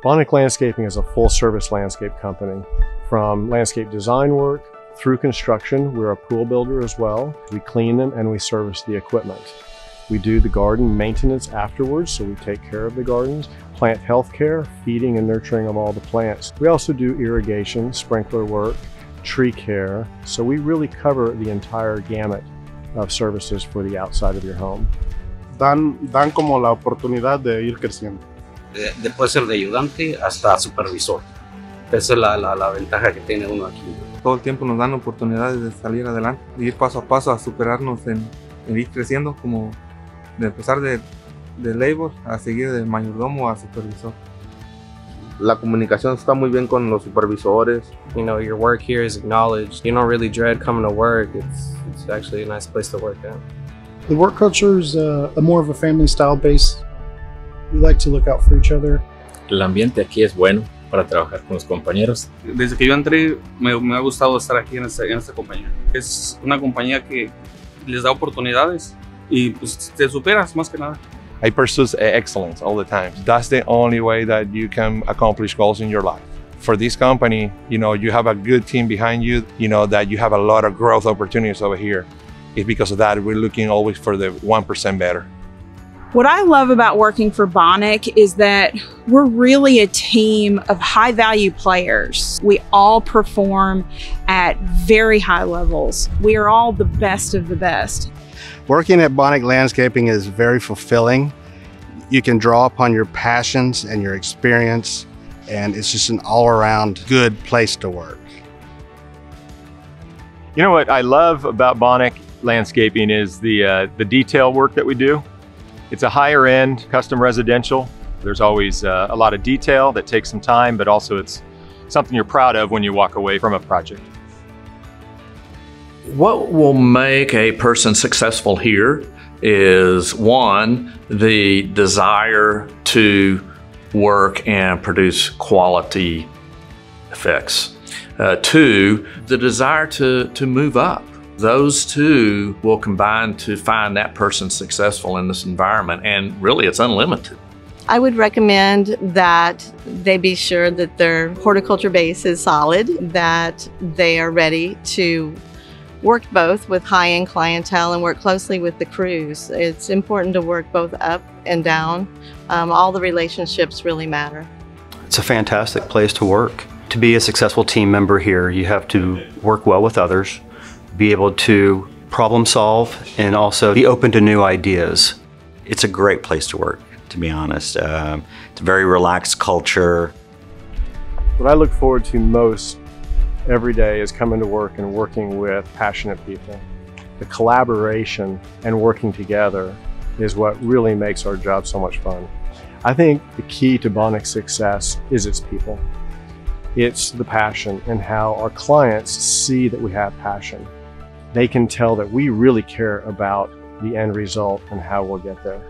Bonick Landscaping is a full-service landscape company. From landscape design work through construction, we're a pool builder as well. We clean them and we service the equipment. We do the garden maintenance afterwards, so we take care of the gardens, plant health care, feeding and nurturing of all the plants. We also do irrigation, sprinkler work, tree care, so we really cover the entire gamut of services for the outside of your home. Dan como la oportunidad de ir creciendo. Puede ser de ayudante hasta supervisor. Esa es la ventaja que tiene uno aquí. Todo el tiempo nos dan oportunidades de salir adelante, de ir paso a paso a superarnos en ir creciendo, como de empezar de labor a seguir de mayordomo a supervisor. La comunicación está muy bien con los supervisores. You know, your work here is acknowledged. You don't really dread coming to work. It's actually a nice place to work at. The work culture is a more of a family style base. We like to look out for each other. El ambiente aquí es bueno para trabajar con los compañeros. Desde que yo entré me ha gustado estar aquí en esta compañía. Es una compañía que les da oportunidades y pues te superas más que nada. I pursue excellence all the time. That's the only way that you can accomplish goals in your life. For this company, you know, you have a good team behind you, you know, that you have a lot of growth opportunities over here. It's because of that we're looking always for the 1% better. What I love about working for Bonick is that we're really a team of high-value players. We all perform at very high levels. We are all the best of the best. Working at Bonick Landscaping is very fulfilling. You can draw upon your passions and your experience, and it's just an all-around good place to work. You know what I love about Bonick Landscaping is the detail work that we do. It's a higher end custom residential. There's always a lot of detail that takes some time, but also it's something you're proud of when you walk away from a project. What will make a person successful here is, one, the desire to work and produce quality effects. Two, the desire to move up. Those two will combine to find that person successful in this environment, and really it's unlimited. I would recommend that they be sure that their horticulture base is solid, that they are ready to work both with high-end clientele and work closely with the crews. It's important to work both up and down. All the relationships really matter. It's a fantastic place to work. To be a successful team member here, you have to work well with others, be able to problem solve, and also be open to new ideas. It's a great place to work, to be honest. It's a very relaxed culture. What I look forward to most every day is coming to work and working with passionate people. The collaboration and working together is what really makes our job so much fun. I think the key to Bonick's success is its people. It's the passion and how our clients see that we have passion. They can tell that we really care about the end result and how we'll get there.